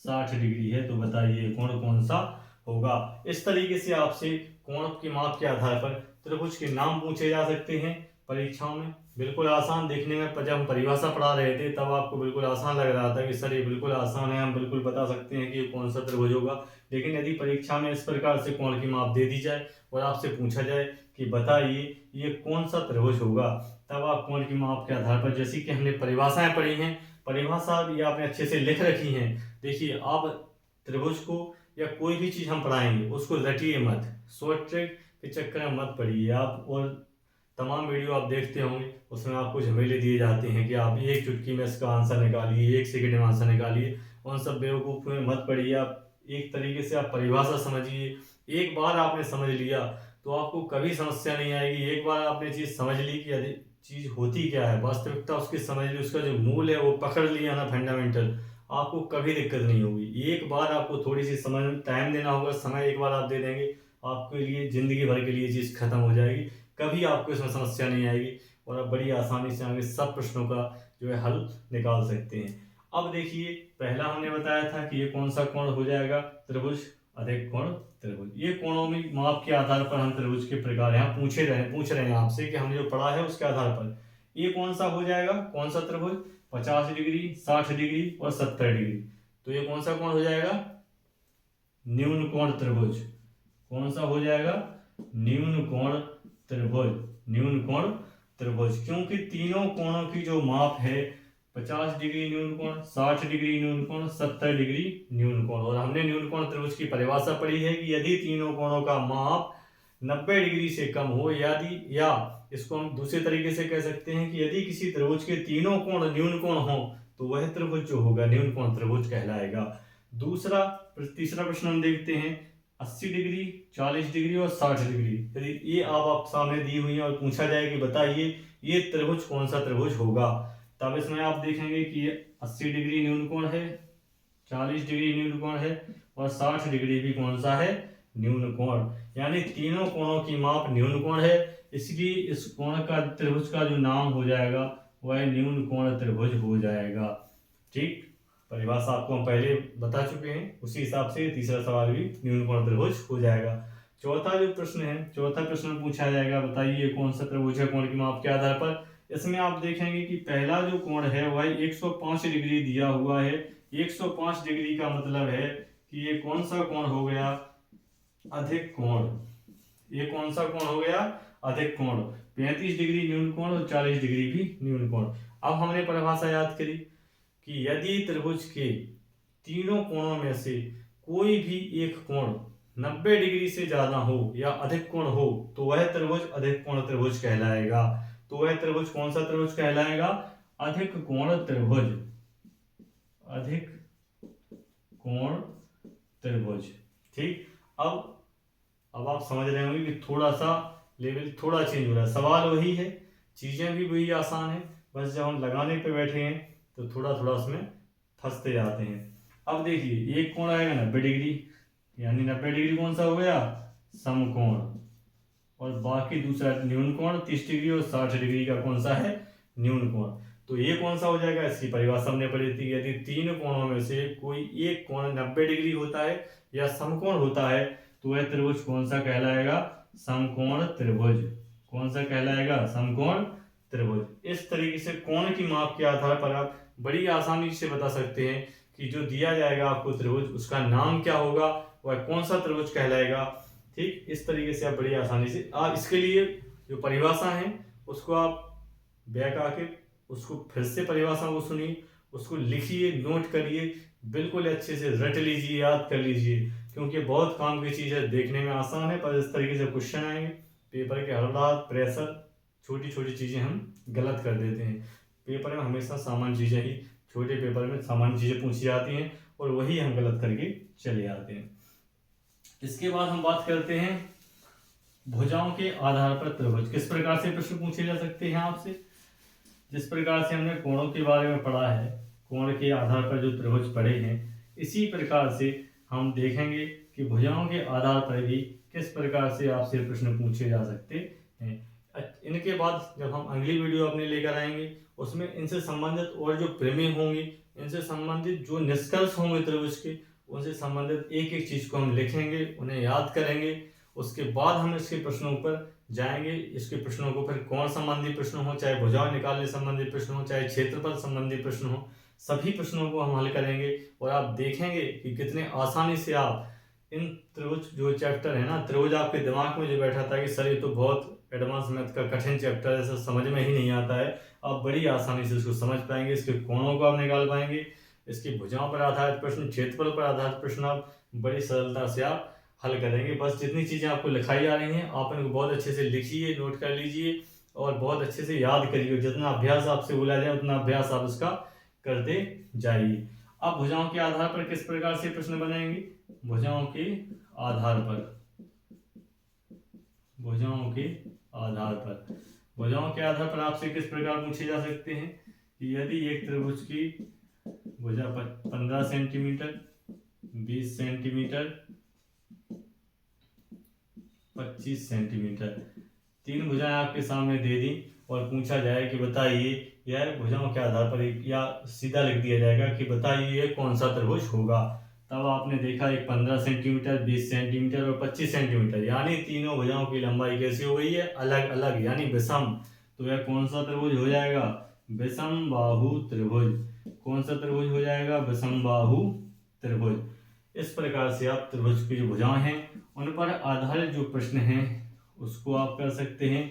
60 डिग्री है, तो बताइए कोण कौन सा होगा। इस तरीके से आपसे कोण की माप के आधार पर त्रिभुज के नाम पूछे जा सकते हैं परीक्षाओं में। बिल्कुल आसान, देखने में जब हम परिभाषा पढ़ा रहे थे तब आपको बिल्कुल आसान लग रहा था कि सर ये बिल्कुल आसान है, हम बिल्कुल बता सकते हैं कि ये कौन सा त्रिभुज होगा। लेकिन यदि परीक्षा में इस प्रकार से कोण की माप दे दी जाए और आपसे पूछा जाए कि बताइए ये कौन सा त्रिभुज होगा, तब आप कोण की माप के आधार पर, जैसे कि हमने परिभाषाएं पढ़ी हैं, परिभाषा भी आपने अच्छे से लिख रखी हैं। देखिए आप त्रिभुज को या कोई भी चीज हम पढ़ाएंगे उसको रटिए मत, शॉर्ट ट्रिक के चक्कर में मत पढ़िए आप। और तमाम वीडियो आप देखते होंगे उसमें आपको झमेले दिए जाते हैं कि आप एक चुटकी में इसका आंसर निकालिए, एक सेकंड में आंसर निकालिए, उन सब बेवकूफ़ में मत पढ़िए। आप एक तरीके से आप परिभाषा समझिए। एक बार आपने समझ लिया तो आपको कभी समस्या नहीं आएगी। एक बार आपने चीज़ समझ ली कि यदि चीज़ होती क्या है, वास्तविकता उसकी समझ ली, उसका जो मूल है वो पकड़ लिया ना, फंडामेंटल, आपको कभी दिक्कत नहीं होगी। एक बार आपको थोड़ी सी समझ में टाइम देना होगा, समय एक बार आप दे देंगे, आपके लिए ज़िंदगी भर के लिए चीज़ खत्म हो जाएगी, कभी आपको इसमें समस्या नहीं आएगी और आप बड़ी आसानी से आगे सब प्रश्नों का जो है हल निकाल सकते हैं। अब देखिए, पहला हमने बताया था कि ये कौन सा कोण हो जाएगा, त्रिभुज, अधिक कोण त्रिभुज। ये कोणों में माप के आधार पर हम त्रिभुज के प्रकार यहाँ पूछ रहे हैं आपसे कि हमने जो पढ़ा है उसके आधार पर ये कौन सा हो जाएगा, कौन सा त्रिभुज, 50 डिग्री, 60 डिग्री और 70 डिग्री, तो ये कौन सा कोण हो जाएगा, न्यून कोण त्रिभुज। कौन सा हो जाएगा, न्यून कोण त्रिभुज, न्यून कोण त्रिभुज, क्योंकि तीनों कोणों की जो माप है 50 डिग्री न्यून कोण, 60 डिग्री न्यून कोण, 70 डिग्री न्यून कोण। और हमने न्यून कोण त्रिभुज की परिभाषा पढ़ी है कि यदि तीनों कोणों का माप 90 डिग्री से कम हो, यदि, या इसको हम दूसरे तरीके से कह सकते हैं कि यदि किसी त्रिभुज के तीनों कोण न्यून कोण हो तो वह त्रिभुज जो होगा न्यून कोण त्रिभुज कहलाएगा। तीसरा प्रश्न हम देखते हैं, 80 डिग्री, 40 डिग्री और 60 डिग्री, यदि ये आप सामने दी हुई है और पूछा जाए कि बताइए ये त्रिभुज कौन सा त्रिभुज होगा, तब इसमें आप देखेंगे कि 80 डिग्री न्यून कोण है, 40 डिग्री न्यून कोण है और 60 डिग्री भी कौन सा है, न्यून कोण। यानी तीनों कोणों की माप न्यून कोण है, इसलिए इस कोण का त्रिभुज का जो नाम हो जाएगा वह न्यून कोण त्रिभुज हो जाएगा। ठीक, परिभाषा आपको हम पहले बता चुके हैं, उसी हिसाब से तीसरा सवाल भी न्यून कोण त्रिभुज हो जाएगा। चौथा जो प्रश्न है, चौथा प्रश्न पूछा जाएगा, बताइए कौन सा त्रिभुज है कोण की माप के आधार पर। इसमें आप देखेंगे कि पहला जो कोण है वह 105 डिग्री दिया हुआ है। 105 डिग्री का मतलब है कि ये कौन सा कोण हो गया, अधिक कोण। ये कौन सा कोण हो गया, अधिक कोण। 35 डिग्री न्यून कोण और 40 डिग्री भी न्यून कोण। अब हमने परिभाषा याद करी कि यदि त्रिभुज के तीनों कोणों में से कोई भी एक कोण 90 डिग्री से ज्यादा हो या अधिक कोण हो तो वह त्रिभुज अधिक कोण त्रिभुज कहलाएगा। तो वह त्रिभुज कौन सा त्रिभुज कहलाएगा, अधिक कोण त्रिभुज, अधिक कोण त्रिभुज। ठीक, अब आप समझ रहे होंगे कि थोड़ा सा लेवल थोड़ा चेंज हो रहा है, सवाल वही है, चीजें भी वही आसान है, बस जब हम लगाने पे बैठे हैं तो थोड़ा थोड़ा उसमें फंसते जाते हैं। अब देखिए एक कोण आएगा 90 डिग्री, यानी 90 डिग्री कौन सा हो गया, समकोण, और बाकी दूसरा न्यून कोण 30 डिग्री और 60 डिग्री का कौन सा है, न्यून कोण। तो ये कौन सा हो जाएगा, इसकी परिभाषा हमने पढ़ी थी, यदि तीन कोणों में से कोई एक कोण 90 डिग्री होता है या समकोण होता है तो वह त्रिभुज कौन सा कहलाएगा, समकोण त्रिभुज। कौन सा कहलाएगा, समकोण त्रिभुज। इस तरीके से कोण की माप के आधार पर आप बड़ी आसानी से बता सकते हैं कि जो दिया जाएगा आपको त्रिभुज उसका नाम क्या होगा, वह कौन सा त्रिभुज कहलाएगा। ठीक, इस तरीके से आप बड़ी आसानी से आप इसके लिए जो परिभाषा है उसको आप बैक आके उसको फिर से परिभाषा को सुनिए, उसको लिखिए, नोट करिए, बिल्कुल अच्छे से रट लीजिए, याद कर लीजिए, क्योंकि बहुत काम की चीज़ है, देखने में आसान है पर इस तरीके से क्वेश्चन आएंगे पेपर के हालात, प्रेशर, छोटी छोटी चीज़ें हम गलत कर देते हैं। पेपर में हमेशा सामान्य चीज़ें ही, छोटे पेपर में सामान्य चीज़ें पूछी जाती हैं और वही हम गलत करके चले आते हैं। इसके बाद हम बात करते हैं भुजाओं के आधार पर त्रिभुज। किस प्रकार से प्रश्न पूछे जा सकते हैं आपसे, जिस प्रकार से हमने कोणों के बारे में पढ़ा है, कोण के आधार पर जो त्रिभुज पढ़े हैं, इसी प्रकार से हम देखेंगे कि भुजाओं के आधार पर भी किस प्रकार से आपसे प्रश्न पूछे जा सकते हैं। इनके बाद जब हम अगली वीडियो अपने लेकर आएंगे उसमें इनसे संबंधित और जो प्रमेय होंगी, इनसे संबंधित जो निष्कर्ष होंगे त्रिभुज के, उनसे संबंधित एक एक चीज को हम लिखेंगे, उन्हें याद करेंगे। उसके बाद हम इसके प्रश्नों पर जाएंगे। इसके प्रश्नों को फिर कोण संबंधी प्रश्न हो, चाहे भुजाएं निकालने संबंधी प्रश्न हो, चाहे क्षेत्रफल संबंधी प्रश्न हो, सभी प्रश्नों को हम हल करेंगे और आप देखेंगे कि कितने आसानी से आप इन त्रिभुज जो चैप्टर है ना, त्रिभुज आपके दिमाग में जो बैठा था कि सर ये तो बहुत एडवांस मैथ का कठिन चैप्टर है, सर समझ में ही नहीं आता है, आप बड़ी आसानी से इसको समझ पाएंगे। इसके कोणों को आप निकाल पाएंगे, इसकी भुजाओं पर आधारित प्रश्न, क्षेत्रफल पर आधारित प्रश्न आप बड़ी सरलता से आप हल करेंगे। बस जितनी चीज़ें आपको लिखाई जा रही हैं आप इनको बहुत अच्छे से लिखिए, नोट कर लीजिए और बहुत अच्छे से याद करिए। जितना अभ्यास आपसे बोला जाए उतना अभ्यास आप इसका करते जाइए। अब भुजाओं के आधार पर किस प्रकार से प्रश्न बनेंगे, भुजाओं के आधार पर, भुजाओं के आधार पर, भुजाओं के आधार पर आपसे किस प्रकार पूछे जा सकते हैं कि यदि एक त्रिभुज की भुजा 15 सेंटीमीटर, 20 सेंटीमीटर, 25 सेंटीमीटर, तीन भुजाएं आपके सामने दे दी और पूछा जाए कि बताइए, यह भुजाओं के आधार पर या सीधा लिख दिया जाएगा कि बताइए कौन सा त्रिभुज होगा। तब आपने देखा एक 15 सेंटीमीटर, 20 सेंटीमीटर और 25 सेंटीमीटर, यानी तीनों भुजाओं की लंबाई कैसी हो गई है, अलग अलग, यानी विषम। तो यह कौन सा त्रिभुज हो जाएगा, विषम बाहु त्रिभुज। कौन सा त्रिभुज हो जाएगा, विषम बाहु त्रिभुज। इस प्रकार से आप त्रिभुज की जो भुजाएं हैं उन पर आधारित जो प्रश्न हैं उसको आप कर सकते हैं।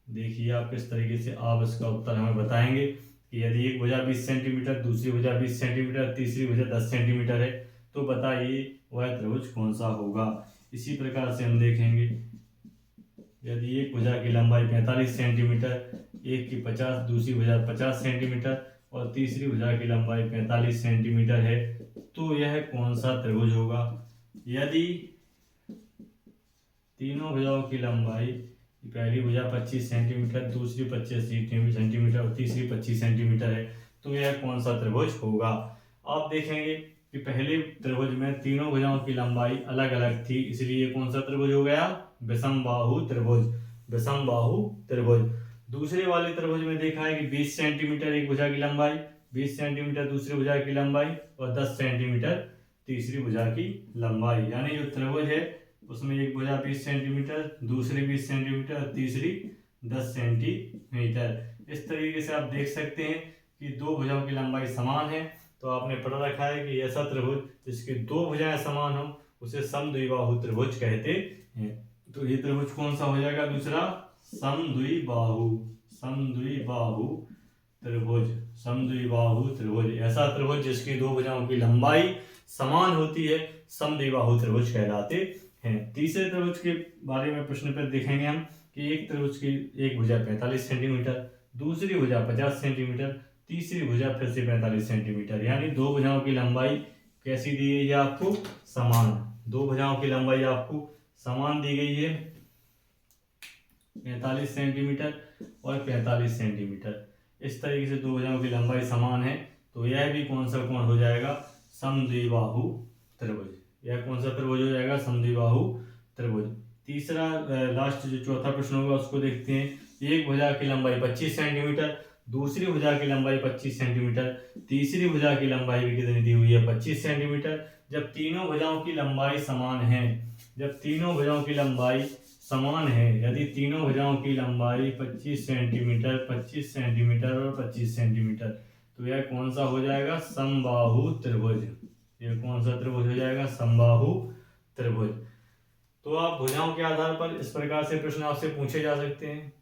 देखिए आप किस तरीके से आप इसका उत्तर हमें बताएंगे कि यदि एक भुजा 20 सेंटीमीटर, दूसरी भुजा 20 सेंटीमीटर, तीसरी भुजा 10 सेंटीमीटर है तो बताइए वह त्रिभुज कौन सा होगा। इसी प्रकार से हम देखेंगे यदि एक भुजा की लंबाई 45 सेंटीमीटर, एक की 50, दूसरी भुजा 50 सेंटीमीटर और तीसरी भुजा की लंबाई 45 सेंटीमीटर है तो यह कौन सा त्रिभुज होगा। यदि तीनों भुजाओं की लंबाई पहली भुजा 25 सेंटीमीटर, दूसरी 25 सेंटीमीटर और तीसरी 25 सेंटीमीटर है, तो यह कौन सा त्रिभुज होगा। आप देखेंगे कि पहले त्रिभुज में तीनों भुजाओं की लंबाई अलग अलग थी, इसलिए कौन सा त्रिभुज हो गया, विषमबाहु त्रिभुज, विषमबाहु त्रिभुज। दूसरे वाले त्रिभुज में देखा है कि 20 सेंटीमीटर एक भुजा की लंबाई, 20 सेंटीमीटर दूसरी भुजा की लंबाई और 10 सेंटीमीटर तीसरी भुजा की लंबाई, यानी जो त्रिभुज है उसमें एक भुजा 20 सेंटीमीटर, दूसरी 20 सेंटीमीटर, तीसरी 10 सेंटीमीटर। इस तरीके से आप देख सकते हैं कि दो भुजाओं की लंबाई समान है, तो आपने पढ़ रखा है कि ऐसा त्रिभुज जिसकी दो भुजाएं समान हो उसे समद्विबाहु त्रिभुज कहते हैं। तो ये त्रिभुज कौन सा हो जाएगा, दूसरा समद्विबाहु, समद्विबाहु त्रिभुज, समद्विबाहु त्रिभुज। ऐसा त्रिभुज जिसकी दो भुजाओं की लंबाई समान होती है समद्विबाहु त्रिभुज कहलाते हैं। तीसरे त्रिभुज के बारे में प्रश्न पर देखेंगे हम कि एक त्रिभुज की एक भुजा 45 सेंटीमीटर, दूसरी भुजा 50 सेंटीमीटर, तीसरी भुजा फिर से 45 सेंटीमीटर, यानी दो भुजाओं की लंबाई कैसी दी गई है आपको, समान। दो भुजाओं की लंबाई आपको समान दी गई है, 45 सेंटीमीटर और 45 सेंटीमीटर। इस तरीके से दो भुजाओं की लंबाई समान है, तो यह भी कौन सा कोण हो जाएगा, समद्विबाहु त्रिभुज। यह कौन सा त्रिभुज हो जाएगा, समद्विबाहु त्रिभुज। तीसरा लास्ट जो चौथा प्रश्न होगा उसको देखते हैं। एक भुजा की लंबाई 25 सेंटीमीटर, दूसरी भुजा की लंबाई 25 सेंटीमीटर, तीसरी भुजा की लंबाई भी कितनी दी हुई है, 25 सेंटीमीटर। जब तीनों भुजाओं की लंबाई समान है, जब तीनों भुजाओं की लंबाई समान है, यदि तीनों भुजाओं की लंबाई 25 सेंटीमीटर, 25 सेंटीमीटर और 25 सेंटीमीटर, तो यह कौन सा हो जाएगा, समबाहु त्रिभुज। यह कौन सा त्रिभुज हो जाएगा, समबाहु त्रिभुज। तो आप भुजाओं के आधार पर इस प्रकार से प्रश्न आपसे पूछे जा सकते हैं।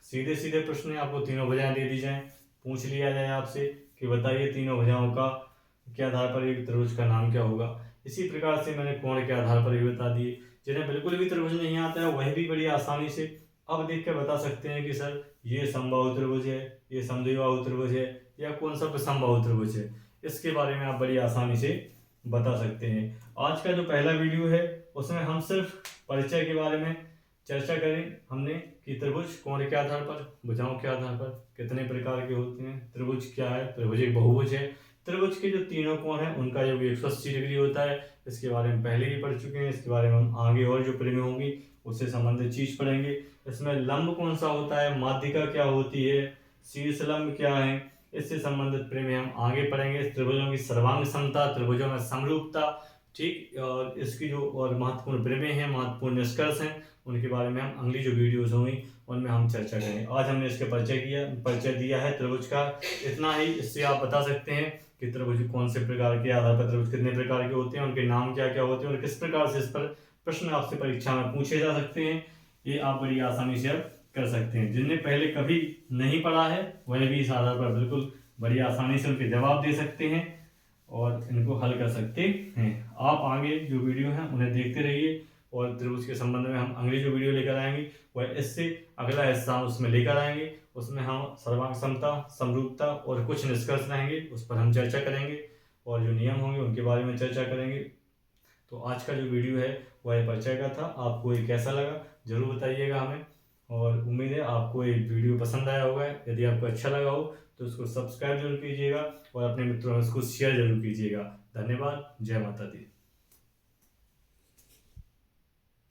सीधे सीधे प्रश्न आपको तीनों भुजाएं दे दी जाए, पूछ लिया जाए आपसे कि बताइए तीनों भुजाओं का के आधार पर एक त्रिभुज का नाम क्या होगा। इसी प्रकार से मैंने कोण के आधार पर भी बता दिए। जिन्हें बिल्कुल भी त्रिभुज नहीं आता है वह भी बड़ी आसानी से अब देख कर बता सकते हैं कि सर ये समबाहु त्रिभुज है, ये समद्विबाहु त्रिभुज है, या कौन सा विषमबाहु त्रिभुज है। इसके बारे में आप बड़ी आसानी से बता सकते हैं। आज का जो पहला वीडियो है उसमें हम सिर्फ परिचय के बारे में चर्चा करें हमने कि त्रिभुज कोण के आधार पर, भुजाओं के आधार पर कितने प्रकार के होते हैं, त्रिभुज क्या है, त्रिभुज एक बहुभुज है, त्रिभुज के जो तीनों कोण हैं उनका योग 180 डिग्री होता है। इसके बारे में पहले ही पढ़ चुके हैं, इसके बारे में हम आगे और जो प्रेमी होंगी उससे संबंधित चीज पढ़ेंगे। इसमें लंब कौन सा होता है, माध्यिका क्या होती है, शीर्ष लंब क्या है, इससे संबंधित प्रेमी हम आगे पढ़ेंगे। त्रिभुजों की सर्वांग समता, त्रिभुजों में समरूपता, ठीक, और इसकी जो और महत्वपूर्ण प्रेमी हैं, महत्वपूर्ण निष्कर्ष हैं, उनके बारे में हम अगली जो वीडियोज होंगी उनमें हम चर्चा करेंगे। आज हमने इसके परिचय दिया है त्रिभुज का, इतना ही। इससे आप बता सकते हैं कि त्रिभुज कौन से प्रकार के आधार पर त्रिभुज कितने प्रकार के होते हैं, उनके नाम क्या क्या होते हैं और किस प्रकार से इस पर प्रश्न आपसे परीक्षा में पूछे जा सकते हैं, ये आप बड़ी आसानी से कर सकते हैं। जिनने पहले कभी नहीं पढ़ा है वह भी इस आधार पर बिल्कुल बड़ी आसानी से उनके जवाब दे सकते हैं और इनको हल कर सकते हैं। आप आगे जो वीडियो हैं उन्हें देखते रहिए और त्रिभुज के संबंध में हम अगली जो वीडियो लेकर आएंगे वह इससे अगला हिस्सा उसमें लेकर आएंगे। उसमें हम सर्वांग समता, समरूपता और कुछ निष्कर्ष रहेंगे, उस पर हम चर्चा करेंगे और जो नियम होंगे उनके बारे में चर्चा करेंगे। तो आज का जो वीडियो है वह परिचय का था। आपको ये कैसा लगा जरूर बताइएगा हमें, और उम्मीद है आपको ये वीडियो पसंद आया होगा। यदि आपको अच्छा लगा हो तो उसको सब्सक्राइब जरूर कीजिएगा और अपने मित्रों में उसको शेयर जरूर कीजिएगा। धन्यवाद। जय माता दी।